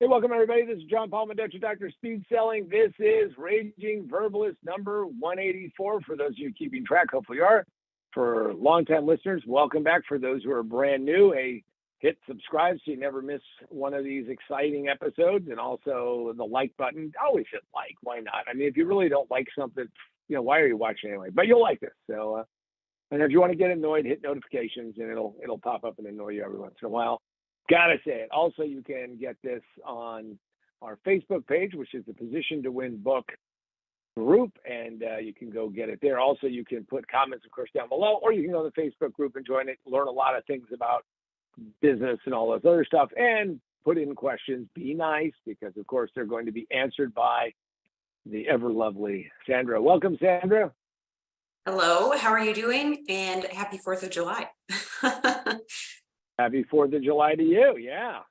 Hey, welcome everybody. This is John Palmaducci, Dr. Speed Selling. This is Raging Verbalist number 184. For those of you keeping track, hopefully you are. For longtime listeners, welcome back. For those who are brand new, hey, hit subscribe so you never miss one of these exciting episodes. And also the like button. Always hit like. Why not? I mean, if you really don't like something, why are you watching anyway? But you'll like this. So, and if you want to get annoyed, hit notifications, and it'll pop up and annoy you every once in a while. Gotta say it. Also, you can get this on our Facebook page, which is the Position to Win book group, and you can go get it there. Also, you can put comments, of course, down below, or you can go to the Facebook group and join it, learn a lot of things about business and all this other stuff, and put in questions. Be nice, because, of course, they're going to be answered by the ever-lovely Sandra. Welcome, Sandra. Hello, how are you doing? And happy 4th of July. Happy 4th of July to you. Yeah.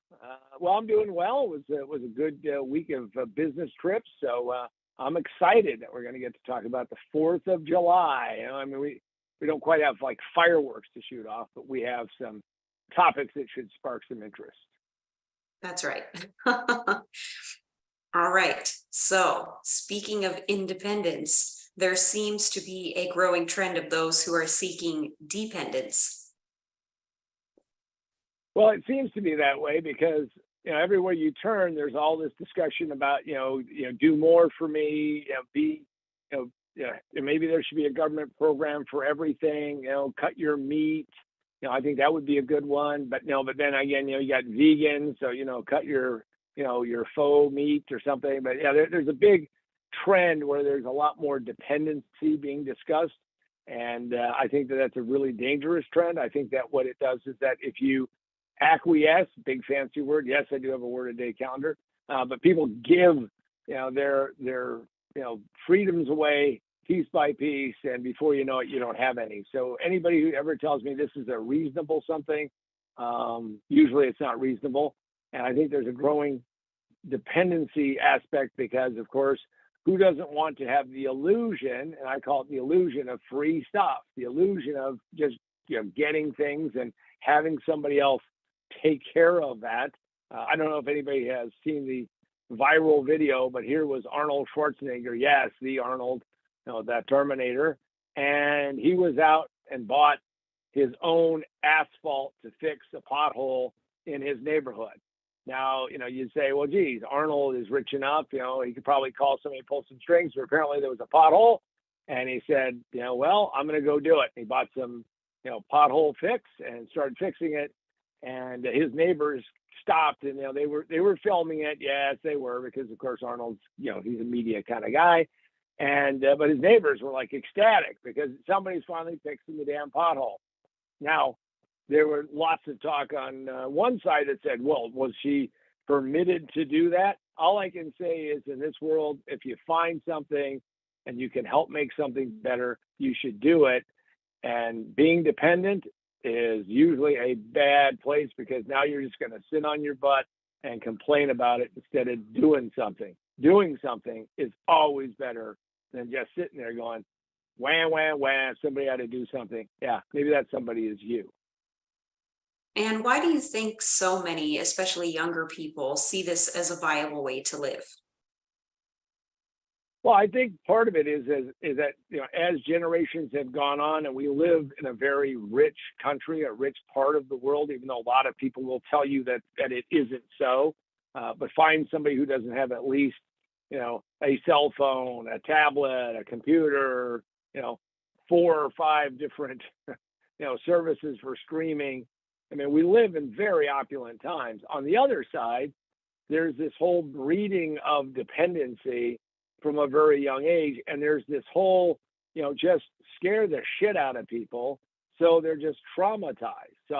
Well, I'm doing well. It was a good week of business trips. So I'm excited that we're going to get to talk about the 4th of July. I mean, we don't quite have like fireworks to shoot off, but we have some topics that should spark some interest. That's right. All right. So speaking of independence, there seems to be a growing trend of those who are seeking dependence. Well, it seems to be that way because everywhere you turn, there's all this discussion about do more for me, maybe there should be a government program for everything. Cut your meat. I think that would be a good one. But then again, you got vegans, so cut your faux meat or something. But yeah, there's a big trend where there's a lot more dependency being discussed, and I think that's a really dangerous trend. I think that what it does is that if you acquiesce, big fancy word. Yes, I do have a word a day calendar, but people give, their freedoms away piece by piece, and before you know it, you don't have any. So anybody who ever tells me this is a reasonable something, usually it's not reasonable. And I think there's a growing dependency aspect because, of course, who doesn't want to have the illusion, and I call it the illusion of free stuff, the illusion of just getting things and having somebody else take care of that. I don't know if anybody has seen the viral video, but here was Arnold Schwarzenegger. Yes, the Arnold, that Terminator. And he was out and bought his own asphalt to fix a pothole in his neighborhood. Now, you'd say, well, geez, Arnold is rich enough, he could probably call somebody, pull some strings, but apparently there was a pothole. And he said, well, I'm going to go do it. He bought some, pothole fix and started fixing it. And his neighbors stopped, and they were filming it. Yes, they were, because of course Arnold's he's a media kind of guy, and but his neighbors were like ecstatic because somebody's finally fixing the damn pothole. Now there were lots of talk on one side that said, well, was she permitted to do that? All I can say is, in this world, if you find something and you can help make something better, you should do it. And being dependent is usually a bad place, because now you're just going to sit on your butt and complain about it instead of doing something. Doing something is always better than just sitting there going, wah, wah, wah, somebody ought to do something. Yeah, maybe that somebody is you. And why do you think so many, especially younger people, see this as a viable way to live? Well, I think part of it is that as generations have gone on, and we live in a very rich country, a rich part of the world, even though a lot of people will tell you that it isn't so. But find somebody who doesn't have at least a cell phone, a tablet, a computer, 4 or 5 different services for streaming. I mean, we live in very opulent times. On the other side, there's this whole breeding of dependency from a very young age, and there's this whole just scare the shit out of people, so they're just traumatized. So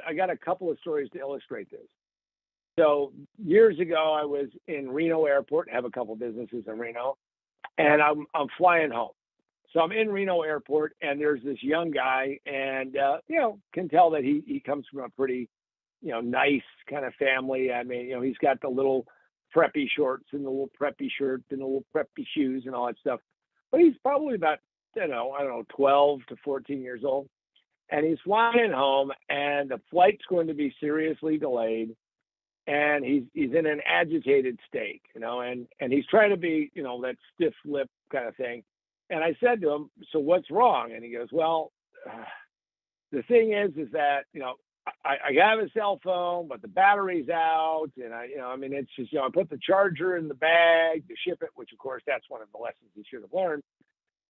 I got a couple of stories to illustrate this. So years ago, I was in Reno Airport, have a couple businesses in Reno, and I'm flying home. So I'm in Reno Airport, and there's this young guy, and can tell that he comes from a pretty nice kind of family. I mean, he's got the little preppy shorts and the little preppy shirt and the little preppy shoes and all that stuff. But he's probably about, 12 to 14 years old. And he's flying home, and the flight's going to be seriously delayed. and he's in an agitated state, and he's trying to be, that stiff lip kind of thing. And I said to him, "So what's wrong?" And he goes, "Well, the thing is that I have a cell phone, but the battery's out, and it's just I put the charger in the bag to ship it, which of course that's one of the lessons he should have learned."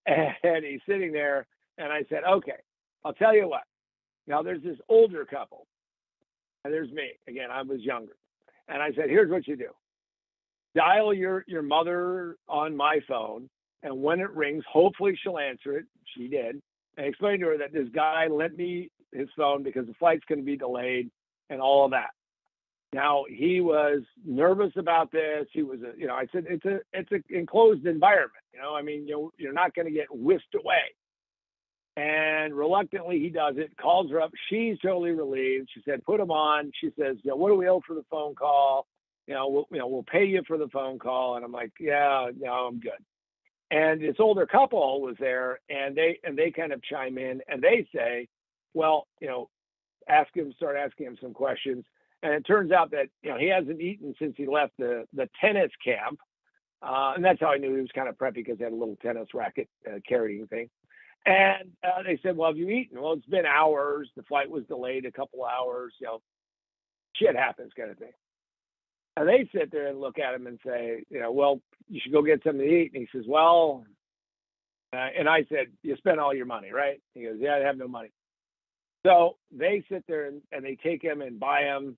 And he's sitting there, and I said, "Okay, I'll tell you what. Now there's this older couple, and there's me. Again, I was younger, and I said, here's what you do: dial your mother on my phone, and when it rings, hopefully she'll answer it." She did. And explained to her that this guy lent me his phone because the flight's going to be delayed and all of that. Now he was nervous about this. He was, I said, it's an enclosed environment. You're not going to get whisked away. And reluctantly he does it. Calls her up. She's totally relieved. She said, "Put him on." She says, "What do we owe for the phone call? We'll pay you for the phone call." And I'm like, "Yeah, no, I'm good." And this older couple was there, and they kind of chime in, and they say, "Well, start asking him some questions." And it turns out that he hasn't eaten since he left the tennis camp, and that's how I knew he was kind of preppy, because he had a little tennis racket carrying thing. And they said, "Well, have you eaten?" "Well, it's been hours. The flight was delayed a couple hours. Shit happens," kind of thing. And they sit there and look at him and say, "Well, you should go get something to eat." And he says, "Well," and I said, "You spent all your money, right?" He goes, "Yeah, I have no money." So they sit there and they take him and buy him,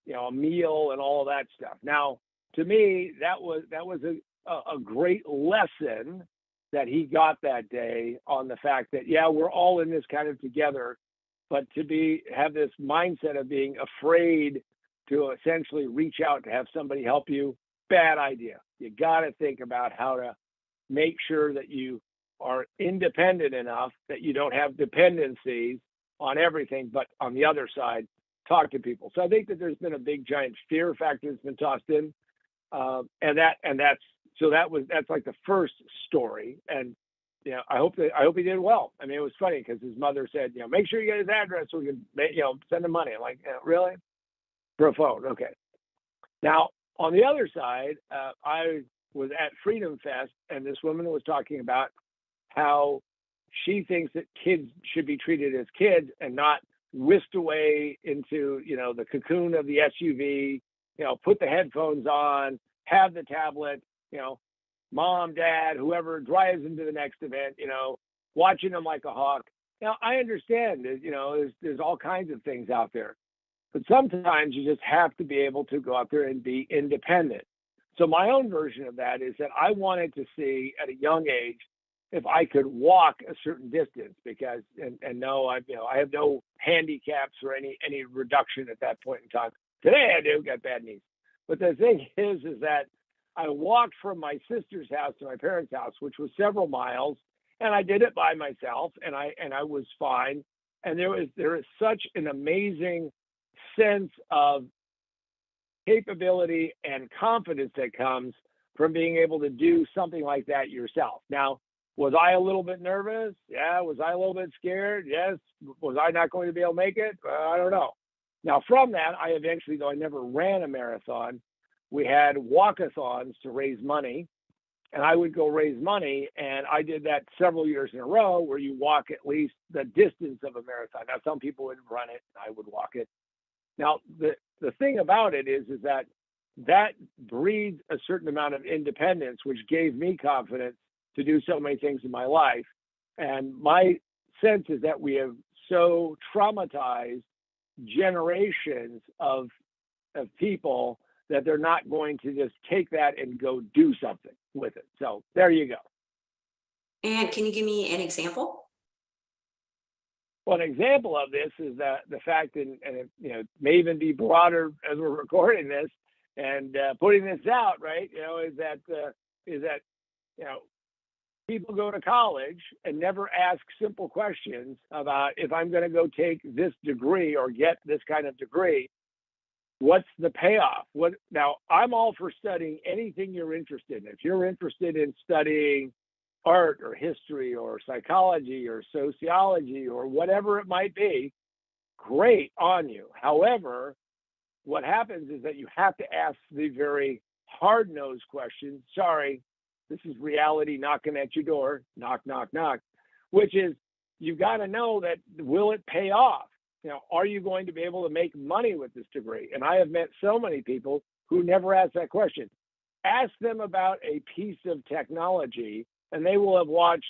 a meal and all of that stuff. Now, to me, that was a great lesson that he got that day, on the fact that, yeah, we're all in this kind of together, but to have this mindset of being afraid to essentially reach out to have somebody help you, bad idea. You got to think about how to make sure that you are independent enough that you don't have dependencies on everything, but on the other side, talk to people. So I think that there's been a big giant fear factor that's been tossed in, that's like the first story. And I hope he did well. I mean, it was funny because his mother said, "Make sure you get his address so we can send him money." I'm like, "Really? For a phone? Okay." Now, on the other side, I was at Freedom Fest, and this woman was talking about how she thinks that kids should be treated as kids and not whisked away into, the cocoon of the SUV, put the headphones on, have the tablet, mom, dad, whoever drives into the next event, watching them like a hawk. Now, I understand that, there's all kinds of things out there, but sometimes you just have to be able to go out there and be independent. So my own version of that is that I wanted to see at a young age if I could walk a certain distance, because and no, I have no handicaps or any reduction at that point in time. Today I do, got bad knees. But the thing is that I walked from my sister's house to my parents' house, which was several miles, and I did it by myself, and I was fine. And there is such an amazing sense of capability and confidence that comes from being able to do something like that yourself. Now, was I a little bit nervous? Yeah. Was I a little bit scared? Yes. Was I not going to be able to make it? I don't know. Now, from that, I eventually, though I never ran a marathon, we had walkathons to raise money, and I would go raise money, and I did that several years in a row, where you walk at least the distance of a marathon. Now, some people would run it, and I would walk it. Now, the thing about it is that breeds a certain amount of independence, which gave me confidence to do so many things in my life. And my sense is that we have so traumatized generations of people that they're not going to just take that and go do something with it. So there you go. And can you give me an example? Well, an example of this is that the fact, and it may even be broader as we're recording this and putting this out, right? Is that people go to college and never ask simple questions about, if I'm going to go take this degree or get this kind of degree, what's the payoff? Now, I'm all for studying anything you're interested in. If you're interested in studying art or history or psychology or sociology or whatever it might be, great on you. However, what happens is that you have to ask the very hard-nosed question. Sorry, this is reality knocking at your door, knock, knock, knock, which is you've got to know that will it pay off? Are you going to be able to make money with this degree? And I have met so many people who never ask that question. Ask them about a piece of technology, and they will have watched,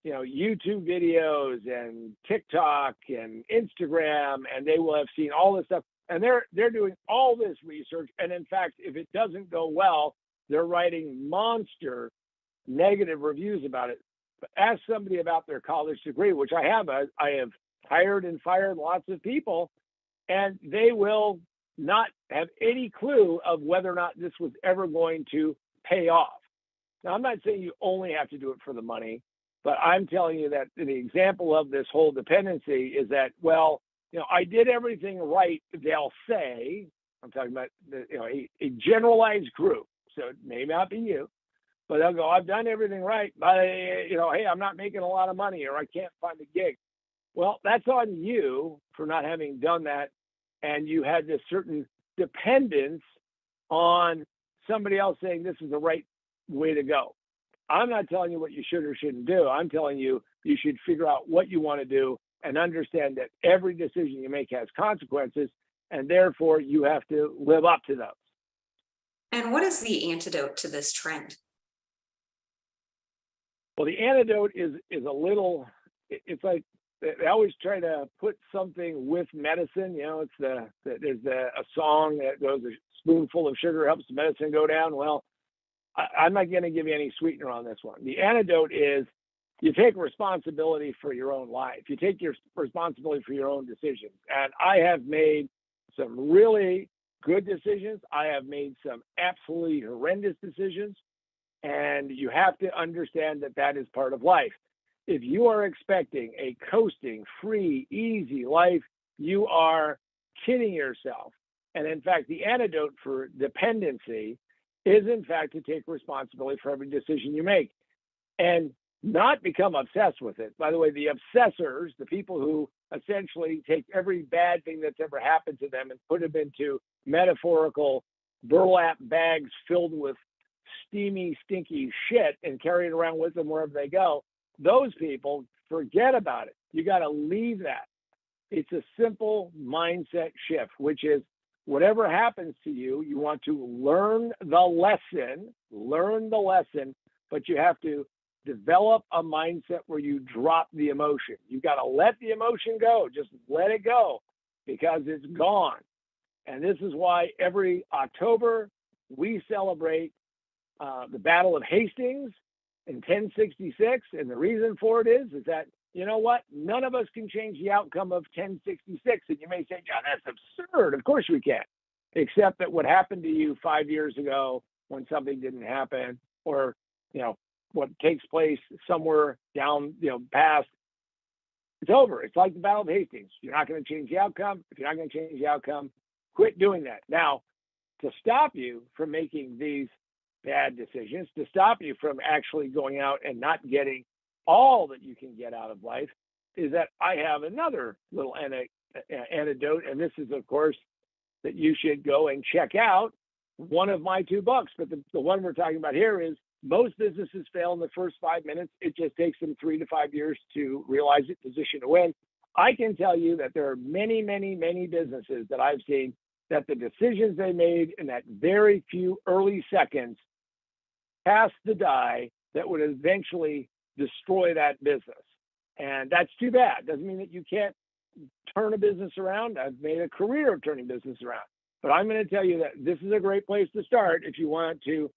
YouTube videos and TikTok and Instagram, and they will have seen all this stuff. And they're doing all this research. And in fact, if it doesn't go well, they're writing monster negative reviews about it. But ask somebody about their college degree, which I have. I have hired and fired lots of people, and they will not have any clue of whether or not this was ever going to pay off. Now, I'm not saying you only have to do it for the money, but I'm telling you that the example of this whole dependency is that, well, I did everything right, they'll say. I'm talking about a generalized group, so it may not be you, but they'll go, I've done everything right, but hey, I'm not making a lot of money, or I can't find a gig. Well, that's on you for not having done that, and you had this certain dependence on somebody else saying this is the right way to go. I'm not telling you what you should or shouldn't do. I'm telling you you should figure out what you want to do and understand that every decision you make has consequences, and therefore you have to live up to those. And what is the antidote to this trend? Well, the antidote is a little, it's like they always try to put something with medicine. There's a song that goes, a spoonful of sugar helps the medicine go down. Well, I'm not going to give you any sweetener on this one. The antidote is you take responsibility for your own life. You take your responsibility for your own decisions. And I have made some really good decisions. I have made some absolutely horrendous decisions. And you have to understand that that is part of life. If you are expecting a coasting, free, easy life, you are kidding yourself. And in fact, the antidote for dependency is, in fact, to take responsibility for every decision you make and not become obsessed with it. By the way, the obsessors, the people who essentially take every bad thing that's ever happened to them and put them into metaphorical burlap bags filled with steamy, stinky shit and carry it around with them wherever they go, those people, forget about it. You got to leave that. It's a simple mindset shift, which is whatever happens to you, you want to learn the lesson, but you have to develop a mindset where you drop the emotion. You got to let the emotion go. Just let it go because it's gone. And this is why every October we celebrate the Battle of Hastings in 1066. And the reason for it is that, you know what? None of us can change the outcome of 1066. And you may say, yeah, that's absurd. Of course we can. Except that what happened to you 5 years ago when something didn't happen, or, what takes place somewhere down, past, it's over. It's like the Battle of Hastings. You're not going to change the outcome. If you're not going to change the outcome, quit doing that. Now, to stop you from making these bad decisions, to stop you from actually going out and not getting all that you can get out of life, is that I have another little antidote. And this is, of course, that you should go and check out one of my 2 books. But the one we're talking about here is most businesses fail in the first 5 minutes. It just takes them 3 to 5 years to realize it, position to win. I can tell you that there are many, many, many businesses that I've seen that the decisions they made in that very few early seconds cast the die that would eventually destroy that business. And that's too bad. Doesn't mean that you can't turn a business around. I've made a career of turning business around. But I'm going to tell you that this is a great place to start if you want to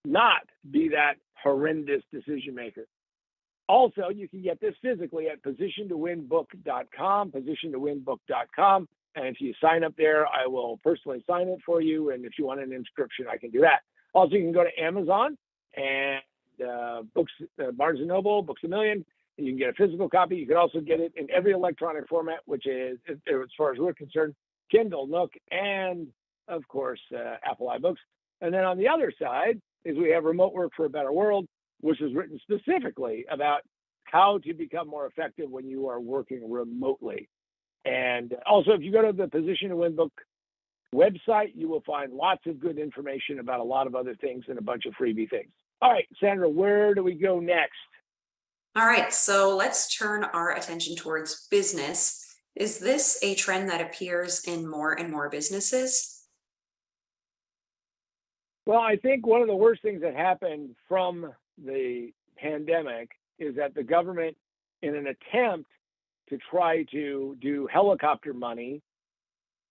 not be that horrendous decision maker. Also, you can get this physically at positiontowinbook.com, positiontowinbook.com. And if you sign up there, I will personally sign it for you. And if you want an inscription, I can do that. Also, you can go to Amazon and books, Barnes & Noble, Books A Million. And you can get a physical copy. You can also get it in every electronic format, which is, as far as we're concerned, Kindle, Nook, and, of course, Apple iBooks. And then on the other side is we have Remote Work for a Better World, which is written specifically about how to become more effective when you are working remotely. And also, if you go to the Position to Win book website, you will find lots of good information about a lot of other things and a bunch of freebie things. All right, Sandra, where do we go next? All right, so let's turn our attention towards business. Is this a trend that appears in more and more businesses? Well, I think one of the worst things that happened from the pandemic is that the government, in an attempt to try to do helicopter money,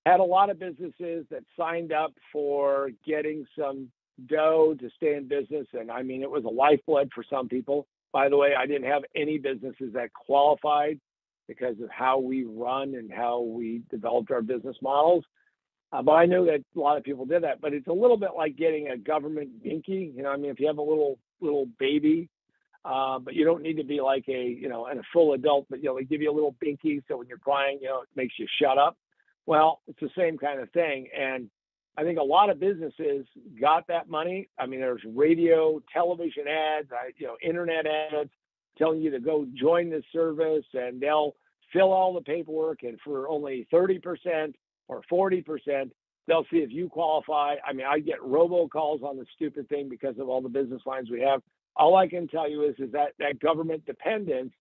had a lot of businesses that signed up for getting some dough to stay in business. And I mean, it was a lifeblood for some people. By the way, I didn't have any businesses that qualified because of how we run and how we developed our business models. But I know that a lot of people did that. But it's a little bit like getting a government binky. I mean, if you have a little baby, but you don't need to be like and a full adult, but they give you a little binky so when you're crying, it makes you shut up. Well, it's the same kind of thing. And I think a lot of businesses got that money. I mean, there's radio, television ads, internet ads telling you to go join this service, and they'll fill all the paperwork, and for only 30% or 40%, they'll see if you qualify. I mean, I get robocalls on the stupid thing because of all the business lines we have. All I can tell you is that government dependence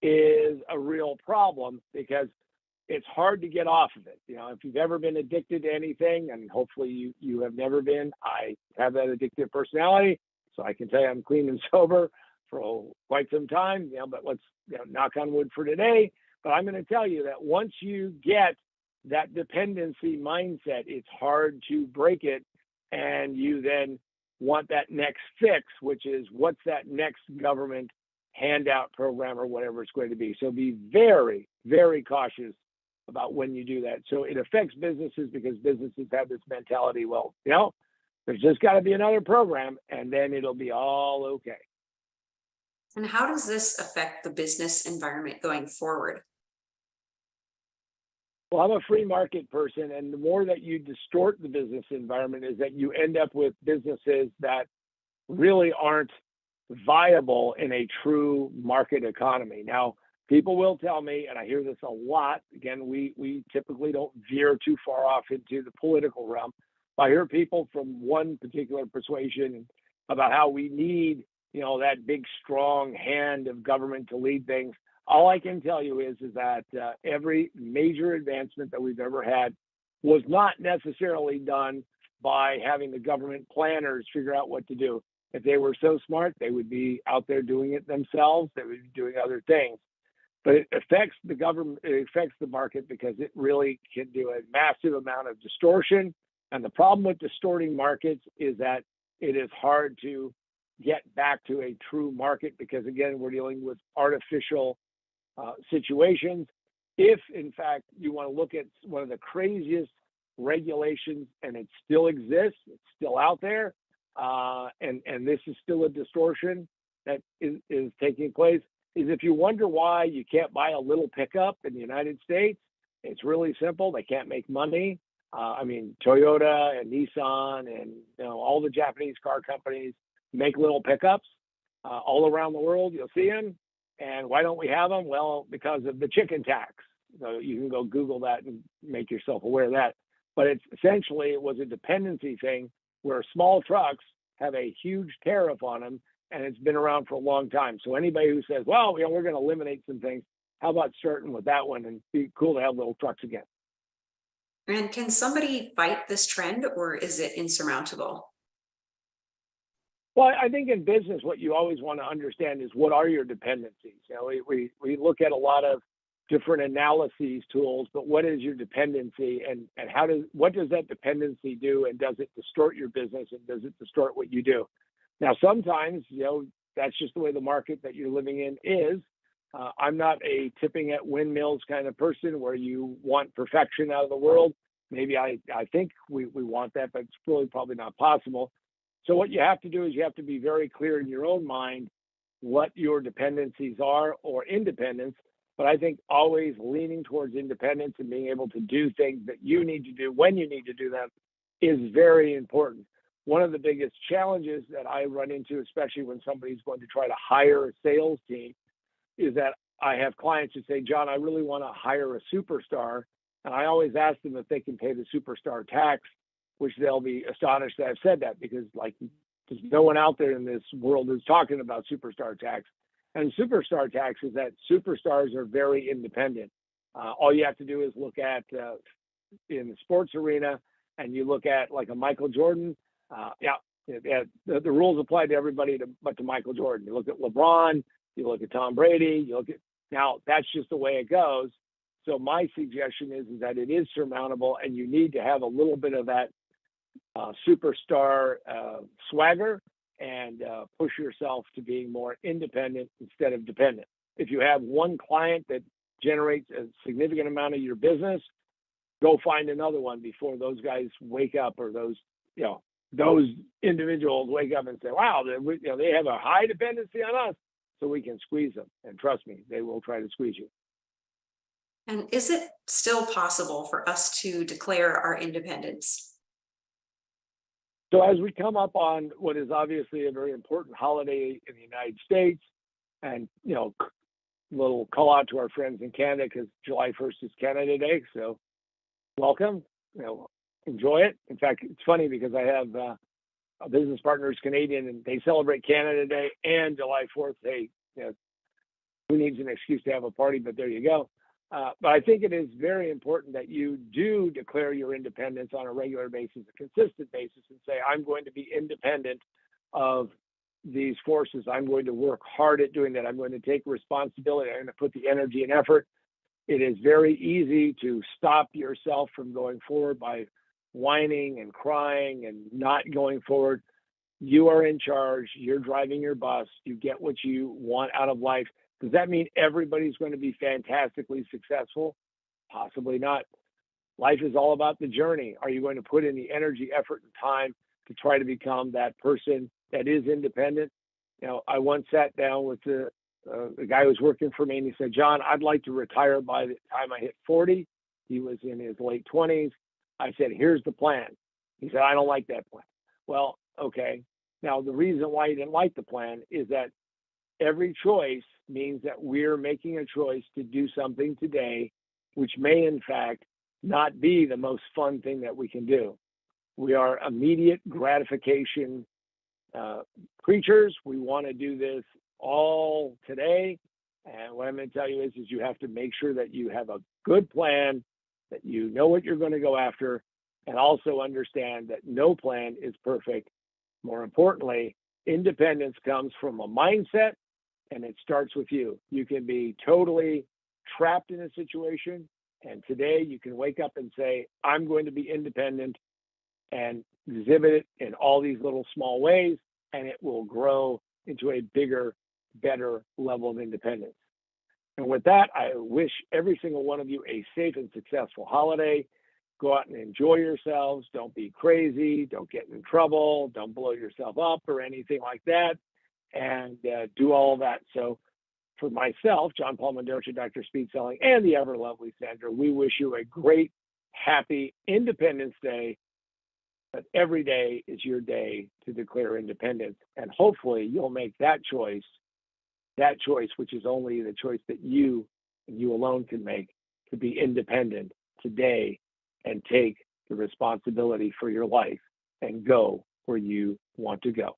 is a real problem because it's hard to get off of it. If you've ever been addicted to anything, and hopefully you have never been, I have that addictive personality, so I can tell you I'm clean and sober for quite some time, but let's knock on wood for today. But I'm going to tell you that once you get that dependency mindset, it's hard to break it. And you then want that next fix, which is what's that next government handout program or whatever it's going to be. So be very, very cautious about when you do that. So it affects businesses because businesses have this mentality, well, there's just got to be another program and then it'll be all okay. And how does this affect the business environment going forward? Well, I'm a free market person, and the more that you distort the business environment is that you end up with businesses that really aren't viable in a true market economy. Now, people will tell me, and I hear this a lot, again, we typically don't veer too far off into the political realm. I hear people from one particular persuasion about how we need, that big, strong hand of government to lead things. All I can tell you is that every major advancement that we've ever had was not necessarily done by having the government planners figure out what to do. If they were so smart, they would be out there doing it themselves. They would be doing other things. But it affects the government, it affects the market because it really can do a massive amount of distortion. And the problem with distorting markets is that it is hard to get back to a true market because, again, we're dealing with artificial situations. If, in fact, you want to look at one of the craziest regulations, and it still exists, it's still out there, and this is still a distortion that is taking place, is if you wonder why you can't buy a little pickup in the United States, it's really simple. They can't make money. I mean, Toyota and Nissan and all the Japanese car companies make little pickups all around the world. You'll see them. And why don't we have them? Well, because of the chicken tax. So you can go Google that and make yourself aware of that. But it was a dependency thing where small trucks have a huge tariff on them, and it's been around for a long time. So anybody who says, well, we're going to eliminate some things, how about starting with that one and be cool to have little trucks again? And can somebody fight this trend, or is it insurmountable? Well, I think in business, what you always want to understand is what are your dependencies. We look at a lot of different analyses tools, but what is your dependency, and what does that dependency do, and does it distort your business, and does it distort what you do? Now, sometimes that's just the way the market that you're living in is. I'm not a tipping at windmills kind of person where you want perfection out of the world. Maybe I think we want that, but it's really probably not possible. So what you have to do is you have to be very clear in your own mind what your dependencies are or independence. But I think always leaning towards independence and being able to do things that you need to do when you need to do them is very important. One of the biggest challenges that I run into, especially when somebody's going to try to hire a sales team, is that I have clients who say, John, I really want to hire a superstar. And I always ask them if they can pay the superstar tax, which they'll be astonished that I've said that, because like there's no one out there in this world who's talking about superstar tax. And superstar tax is that superstars are very independent. All you have to do is look at in the sports arena, and you look at like a Michael Jordan. The rules apply to everybody but to Michael Jordan. You look at LeBron, you look at Tom Brady, now that's just the way it goes. So my suggestion is that it is surmountable, and you need to have a little bit of that superstar swagger, and push yourself to being more independent instead of dependent. If you have one client that generates a significant amount of your business, go find another one before those guys wake up, or those individuals wake up and say, wow, they have a high dependency on us, so we can squeeze them. And trust me, they will try to squeeze you. And is it still possible for us to declare our independence? So as we come up on what is obviously a very important holiday in the United States, and, little call out to our friends in Canada, because July 1st is Canada Day. So welcome, enjoy it. In fact, it's funny because I have a business partner who's Canadian, and they celebrate Canada Day and July 4th. Hey, who needs an excuse to have a party? But there you go. But I think it is very important that you do declare your independence on a regular basis, a consistent basis, and say, I'm going to be independent of these forces. I'm going to work hard at doing that. I'm going to take responsibility. I'm going to put the energy and effort. It is very easy to stop yourself from going forward by whining and crying and not going forward. You are in charge. You're driving your bus. You get what you want out of life. Does that mean everybody's going to be fantastically successful? Possibly not. Life is all about the journey. Are you going to put in the energy, effort, and time to try to become that person that is independent? I once sat down with the guy who was working for me, and he said, John, I'd like to retire by the time I hit 40. He was in his late 20s. I said, here's the plan. He said, I don't like that plan. Well, okay. Now, the reason why he didn't like the plan is that every choice means that we're making a choice to do something today, which may in fact not be the most fun thing that we can do. We are immediate gratification creatures. We want to do this all today. And what I'm going to tell you is you have to make sure that you have a good plan, that you know what you're going to go after, and also understand that no plan is perfect. More importantly, independence comes from a mindset, and it starts with you. You can be totally trapped in a situation, and today you can wake up and say, I'm going to be independent, and exhibit it in all these little small ways, and it will grow into a bigger, better level of independence. And with that, I wish every single one of you a safe and successful holiday. Go out and enjoy yourselves. Don't be crazy. Don't get in trouble. Don't blow yourself up or anything like that. And do all of that. So for myself, John Paul Mendoza, Dr. Speed Selling, and the ever lovely Sandra, we wish you a great, happy Independence Day. But every day is your day to declare independence. And hopefully you'll make that choice, which is only the choice that you and you alone can make, to be independent today and take the responsibility for your life and go where you want to go.